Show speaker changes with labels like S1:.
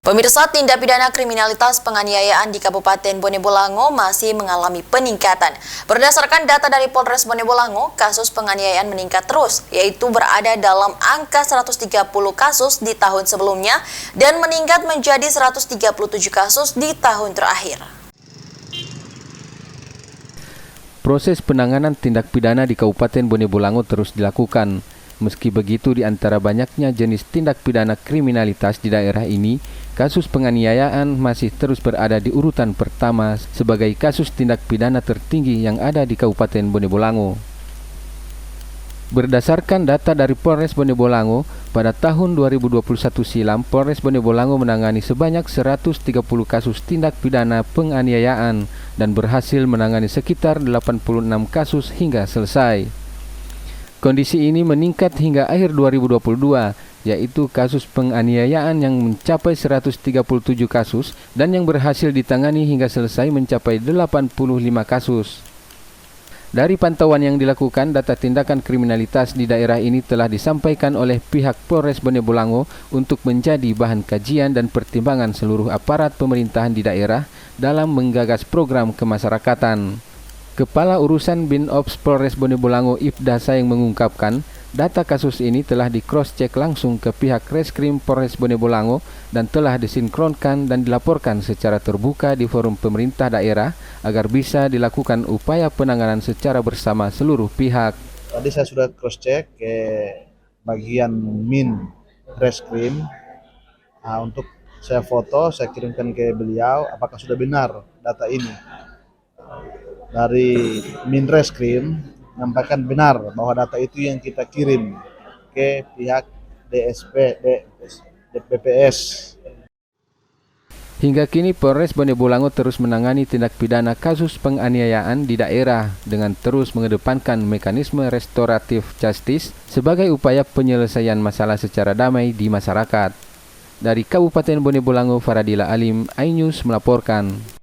S1: Pemirsa, tindak pidana kriminalitas penganiayaan di Kabupaten Bone Bolango masih mengalami peningkatan. Berdasarkan data dari Polres Bone Bolango, kasus penganiayaan meningkat terus, yaitu berada dalam angka 130 kasus di tahun sebelumnya dan meningkat menjadi 137 kasus di tahun terakhir.
S2: Proses penanganan tindak pidana di Kabupaten Bone Bolango terus dilakukan. Meski begitu, di antara banyaknya jenis tindak pidana kriminalitas di daerah ini, kasus penganiayaan masih terus berada di urutan pertama sebagai kasus tindak pidana tertinggi yang ada di Kabupaten Bone Bolango. Berdasarkan data dari Polres Bone Bolango, pada tahun 2021 silam, Polres Bone Bolango menangani sebanyak 130 kasus tindak pidana penganiayaan dan berhasil menangani sekitar 86 kasus hingga selesai. Kondisi ini meningkat hingga akhir 2022, yaitu kasus penganiayaan yang mencapai 137 kasus dan yang berhasil ditangani hingga selesai mencapai 85 kasus. Dari pantauan yang dilakukan, data tindakan kriminalitas di daerah ini telah disampaikan oleh pihak Polres Bone Bolango untuk menjadi bahan kajian dan pertimbangan seluruh aparat pemerintahan di daerah dalam menggagas program kemasyarakatan. Kepala Urusan Binops Polres Bone Bolango Ibda Sayeng mengungkapkan, data kasus ini telah di-cross-check langsung ke pihak Reskrim Polres Bone Bolango dan telah disinkronkan dan dilaporkan secara terbuka di forum pemerintah daerah agar bisa dilakukan upaya penanganan secara bersama seluruh pihak.
S3: Tadi saya sudah cross-check ke bagian Min Reskrim. Untuk saya foto, saya kirimkan ke beliau apakah sudah benar data ini. Dari Minreskrim menyampaikan benar bahwa data itu yang kita kirim ke pihak BPS.
S2: Hingga kini Polres Bone Bolango terus menangani tindak pidana kasus penganiayaan di daerah dengan terus mengedepankan mekanisme restoratif justice sebagai upaya penyelesaian masalah secara damai di masyarakat. Dari Kabupaten Bone Bolango, Faradila Alim, iNews melaporkan.